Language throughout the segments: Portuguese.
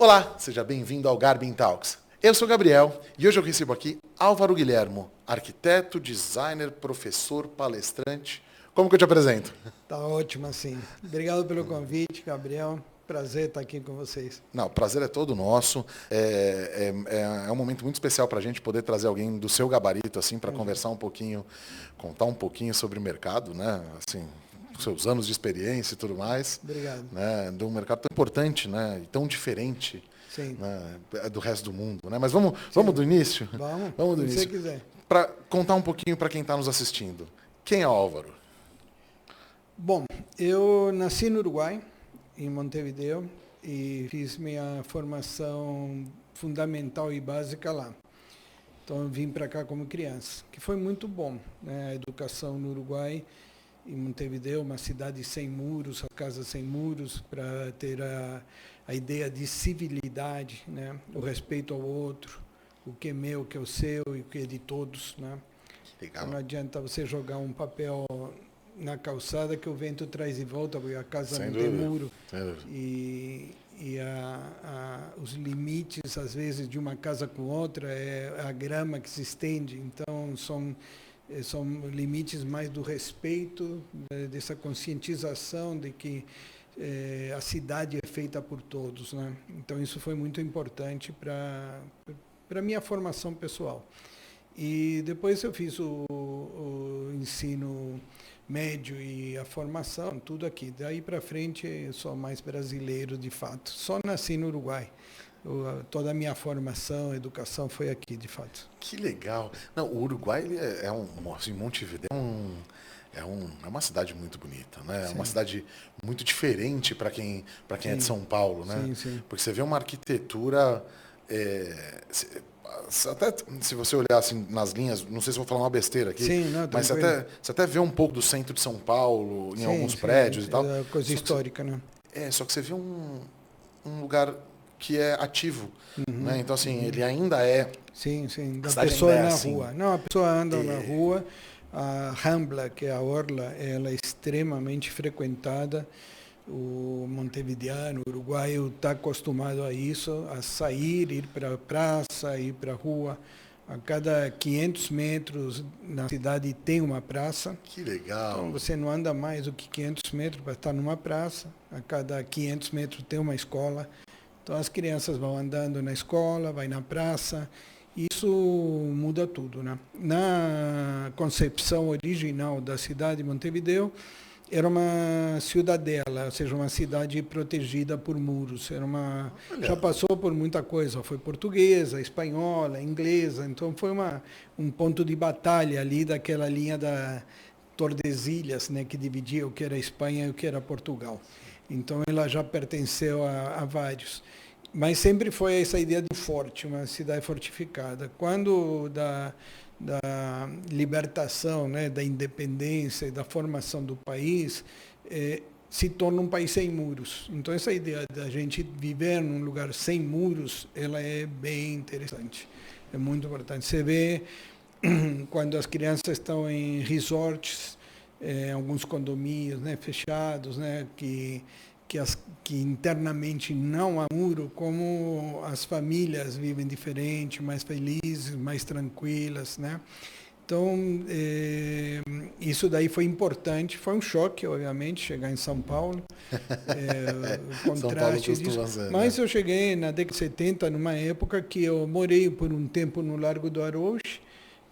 Olá, seja bem-vindo ao Garbin Talks. Eu sou o Gabriel e hoje eu recebo aqui Álvaro Guilhermo, arquiteto, designer, professor, palestrante. Como que eu te apresento? Tá ótimo, assim. Obrigado pelo convite, Gabriel. Prazer estar aqui com vocês. Não, o prazer é todo nosso. É um momento muito especial para a gente poder trazer alguém do seu gabarito, assim, para conversar um pouquinho, contar um pouquinho sobre o mercado, né? Assim, seus anos de experiência e tudo mais. Obrigado. Né? De um mercado tão importante, né? E tão diferente. Sim. Né? Do resto do mundo, né? Mas vamos do início? Vamos do se início. você quiser. Para contar um pouquinho para quem está nos assistindo. Quem é o Álvaro? Bom, eu nasci no Uruguai, em Montevideo, e fiz minha formação fundamental e básica lá. Então, eu vim para cá como criança, que foi muito bom, né? A educação no Uruguai, em Montevideo, uma cidade sem muros, a casa sem muros, para ter a ideia de civilidade, né? O respeito ao outro, o que é meu, o que é o seu e o que é de todos, né? Legal. Então, não adianta você jogar um papel na calçada que o vento traz de volta, porque a casa Sem não dúvida. tem muro. Sem dúvida. E os limites, às vezes, de uma casa com outra é a grama que se estende. Então, são limites mais do respeito, dessa conscientização de que a cidade é feita por todos, né? Então, isso foi muito importante para a minha formação pessoal. E depois eu fiz o ensino médio e a formação, tudo aqui. Daí para frente eu sou mais brasileiro de fato. Só nasci no Uruguai. Toda a minha formação, educação foi aqui, de fato. Que legal. Não, o Uruguai ele assim, Montevideo é uma cidade muito bonita, né? É uma cidade muito diferente para quem é de São Paulo, né? Sim, sim. Porque você vê uma arquitetura até se você olhar assim nas linhas, não sei se vou falar uma besteira aqui, Sim, não, mas você até vê um pouco do centro de São Paulo, em alguns prédios e tal. É coisa histórica, né? Só que você vê um lugar que é ativo, né? Então, assim, ele ainda é... Sim, da cidade pessoa ainda é na assim. rua. Não, a pessoa anda na rua, a Rambla, que é a orla, ela é extremamente frequentada. O montevideano, o uruguaio está acostumado a isso, a sair, ir para a praça, ir para a rua. A cada 500 metros na cidade tem uma praça. Que legal. Então você não anda mais do que 500 metros para estar numa praça. A cada 500 metros tem uma escola. Então as crianças vão andando na escola, vai na praça. Isso muda tudo, né? Na concepção original da cidade de Montevideo, era uma cidadela, ou seja, uma cidade protegida por muros. Já passou por muita coisa, foi portuguesa, espanhola, inglesa, então foi um ponto de batalha ali daquela linha da Tordesilhas, né, que dividia o que era Espanha e o que era Portugal. Então ela já pertenceu a vários. Mas sempre foi essa ideia de forte, uma cidade fortificada. Quando da libertação, né, da independência e da formação do país, se torna um país sem muros. Então, essa ideia da gente viver num lugar sem muros, ela é bem interessante. É muito importante. Você vê quando as crianças estão em resorts, alguns condomínios, né, fechados, né, que internamente não há muro, como as famílias vivem diferente, mais felizes, mais tranquilas, né? Então, isso daí foi importante, foi um choque, obviamente, chegar em São Paulo, o contraste disso. Mas eu cheguei na década de 70, numa época que eu morei por um tempo no Largo do Arouche,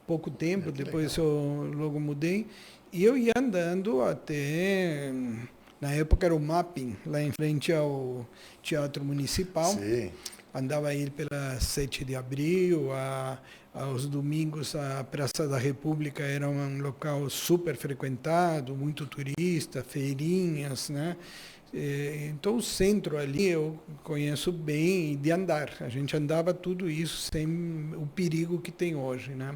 pouco tempo, depois eu logo mudei, e eu ia andando até... Na época era o Mapping, lá em frente ao Teatro Municipal. Sim. Andava aí pela 7 de abril, aos domingos a Praça da República era um local super frequentado, muito turista, feirinhas, né? Então o centro ali eu conheço bem de andar. A gente andava tudo isso sem o perigo que tem hoje, né?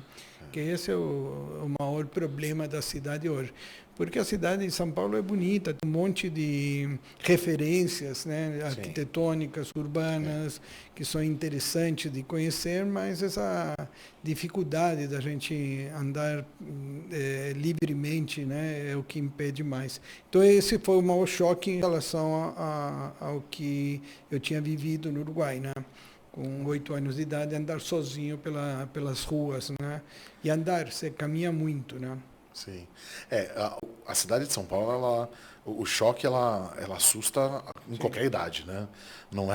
que esse é o maior problema da cidade hoje. Porque a cidade de São Paulo é bonita, tem um monte de referências, né, arquitetônicas, urbanas, que são interessantes de conhecer, mas essa dificuldade da gente andar livremente, né, é o que impede mais. Então esse foi o maior choque em relação ao que eu tinha vivido no Uruguai, né? Com 8 anos de idade, andar sozinho pelas ruas, né? E andar, você caminha muito, né? Sim. A cidade de São Paulo, o choque, ela assusta em qualquer idade, né? Não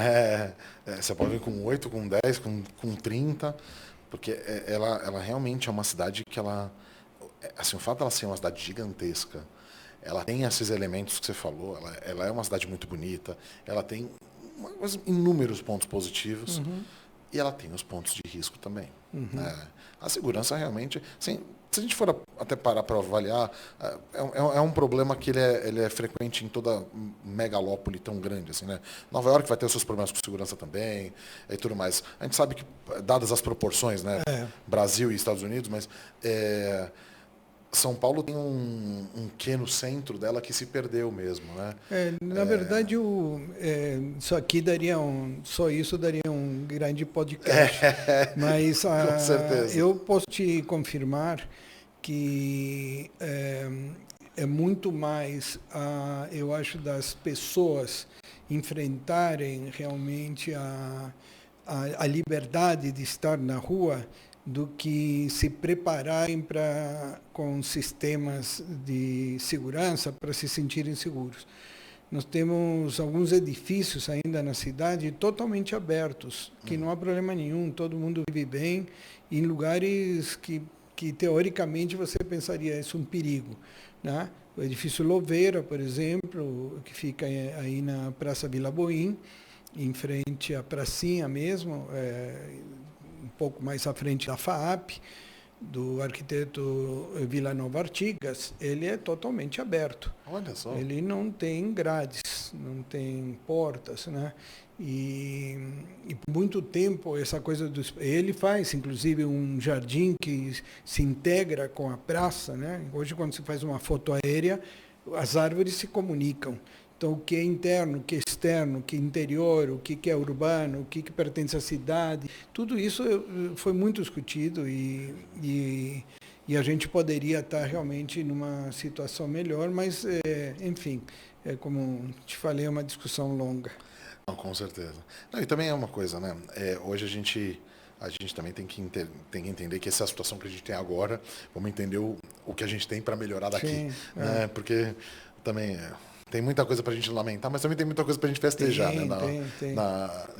você pode vir com 8, com 10, com 30, porque ela realmente é uma cidade que assim, o fato dela ser uma cidade gigantesca, ela tem esses elementos que você falou, ela é uma cidade muito bonita, ela tem inúmeros pontos positivos, e ela tem os pontos de risco também. Né? A segurança realmente, assim, se a gente for até parar para avaliar, é um problema que ele é frequente em toda megalópole tão grande. Assim, né? Nova York vai ter os seus problemas com segurança também e tudo mais. A gente sabe que, dadas as proporções, né? Brasil e Estados Unidos, mas São Paulo tem um quê no centro dela que se perdeu mesmo, né? Na verdade, só isso daria um grande podcast. Mas com certeza. eu posso te confirmar que é muito mais, eu acho, das pessoas enfrentarem realmente a liberdade de estar na rua do que se prepararem com sistemas de segurança para se sentirem seguros. Nós temos alguns edifícios ainda na cidade totalmente abertos, que não há problema nenhum, todo mundo vive bem, em lugares que teoricamente você pensaria isso é um perigo, né? O edifício Louveira, por exemplo, que fica aí na Praça Vila Boim, em frente à pracinha mesmo, um pouco mais à frente da FAAP, do arquiteto Vilanova Artigas, ele é totalmente aberto. Olha só. Ele não tem grades, não tem portas, né? E por muito tempo essa coisa ele faz inclusive um jardim que se integra com a praça, né? Hoje quando se faz uma foto aérea, as árvores se comunicam. Então, o que é interno, o que é externo, o que é interior, o que é urbano, o que pertence à cidade, tudo isso foi muito discutido e a gente poderia estar realmente numa situação melhor, mas, enfim, como te falei, é uma discussão longa. Não, com certeza. Não, e também é uma coisa, né? Hoje a gente também tem que entender que essa é a situação que a gente tem agora, vamos entender o que a gente tem para melhorar daqui. Sim, né? Porque também... Tem muita coisa para a gente lamentar, mas também tem muita coisa para a gente festejar, né?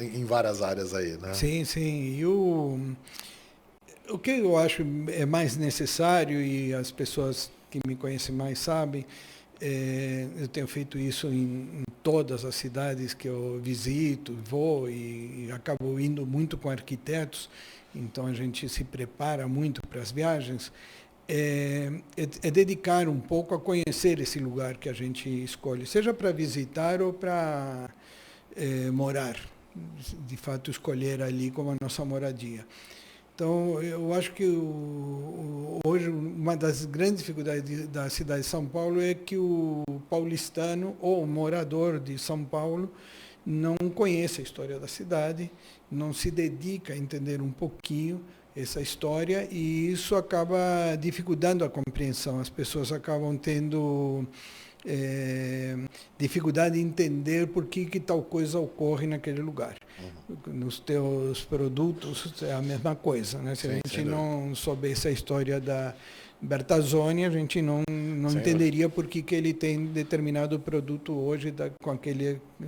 Em várias áreas aí, né? Sim, sim. E o que eu acho é mais necessário, e as pessoas que me conhecem mais sabem, eu tenho feito isso em todas as cidades que eu visito, vou e acabo indo muito com arquitetos, então a gente se prepara muito para as viagens. É dedicar um pouco a conhecer esse lugar que a gente escolhe, seja para visitar ou para morar, de fato escolher ali como a nossa moradia. Então, eu acho que hoje uma das grandes dificuldades da cidade de São Paulo é que o paulistano ou o morador de São Paulo não conhece a história da cidade, não se dedica a entender um pouquinho essa história, e isso acaba dificultando a compreensão. As pessoas acabam tendo dificuldade em entender por que tal coisa ocorre naquele lugar. Nos teus produtos é a mesma coisa, né? Se a gente não soubesse a história da Bertazzoni, a gente não entenderia por que ele tem determinado produto hoje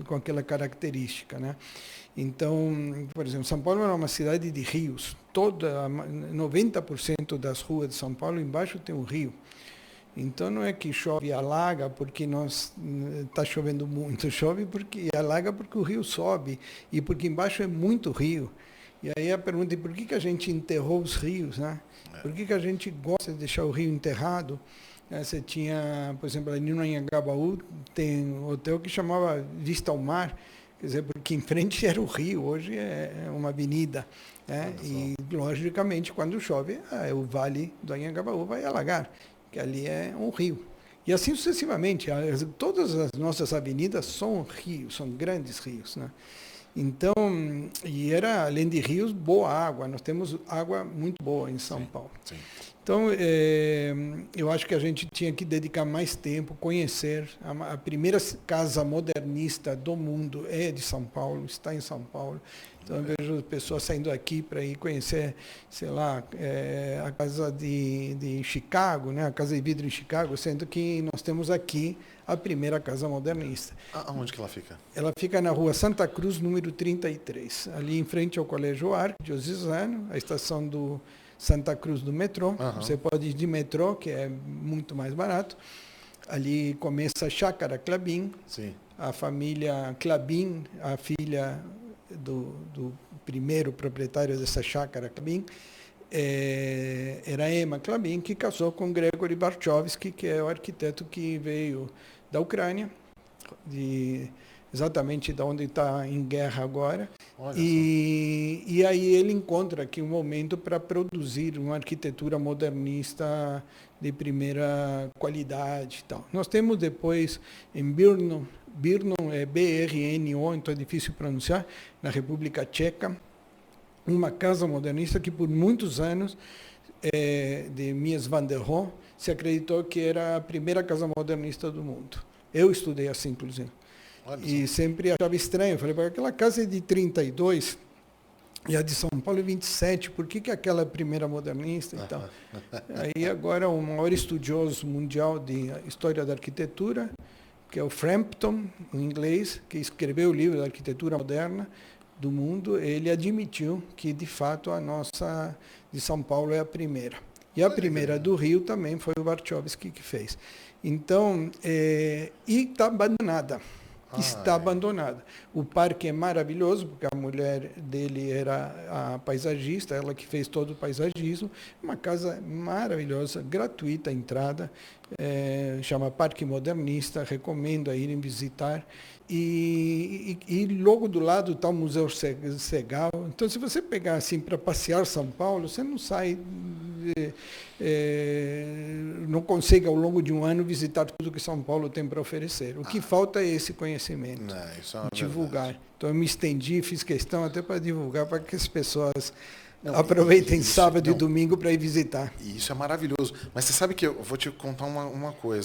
com aquela característica, né? Então, por exemplo, São Paulo é uma cidade de rios. 90% das ruas de São Paulo embaixo tem um rio. Então não é que chove e alaga porque está chovendo muito, chove e alaga porque o rio sobe e porque embaixo é muito rio. E aí a pergunta é por que a gente enterrou os rios, né? Por que a gente gosta de deixar o rio enterrado? Você tinha, por exemplo, ali no Anhangabaú, tem um hotel que chamava Vista ao Mar. Quer dizer, porque em frente era o rio, hoje é uma avenida. Né? E, logicamente, quando chove, o Vale do Anhangabaú vai alagar, que ali é um rio. E assim sucessivamente. Todas as nossas avenidas são rios, são grandes rios. Né? Então, e era, além de rios, boa água. Nós temos água muito boa em São Paulo. Sim. Então, eu acho que a gente tinha que dedicar mais tempo, conhecer. A primeira casa modernista do mundo é de São Paulo, está em São Paulo. Então, eu vejo pessoas saindo aqui para ir conhecer, sei lá, a casa de Chicago, né? A Casa de Vidro em Chicago, sendo que nós temos aqui a primeira casa modernista. Aonde que ela fica? Ela fica na rua Santa Cruz, número 33, ali em frente ao Colégio Arquidiocesano, a estação do Santa Cruz do metrô. Você pode ir de metrô, que é muito mais barato. Ali começa a Chácara Klabin. Sim. A família Klabin, a filha do primeiro proprietário dessa chácara Klabin, era Emma Klabin, que casou com Gregory Barchovsky, que é o arquiteto que veio da Ucrânia, exatamente de onde está em guerra agora. E aí ele encontra aqui um momento para produzir uma arquitetura modernista de primeira qualidade e tal. Nós temos depois em Brno é BRNO, então é difícil pronunciar, na República Tcheca, uma casa modernista que por muitos anos, de Mies van der Rohe, se acreditou que era a primeira casa modernista do mundo. Eu estudei assim, inclusive. E sempre achava estranho. Eu falei, aquela casa é de 32 e a de São Paulo é 27, por que aquela é a primeira modernista e tal? Aí agora o maior estudioso mundial de história da arquitetura, que é o Frampton, um inglês, que escreveu o livro da arquitetura moderna do mundo, ele admitiu que, de fato, a nossa de São Paulo é a primeira. E a primeira do Rio também foi o Barchovsky que fez. Então, e está abandonada. Está abandonada. O parque é maravilhoso, porque a mulher dele era a paisagista, ela que fez todo o paisagismo. Uma casa maravilhosa, gratuita a entrada, chama Parque Modernista, recomendo a irem visitar. E logo do lado está o Museu Segal. Então, se você pegar assim para passear São Paulo, você não sai, não consegue ao longo de um ano visitar tudo que São Paulo tem para oferecer. O que falta é esse conhecimento, Isso é divulgar. verdade. Então, eu me estendi, fiz questão até para divulgar, para que as pessoas aproveitem sábado e domingo para ir visitar. E isso é maravilhoso. Mas você sabe que eu vou te contar uma coisa.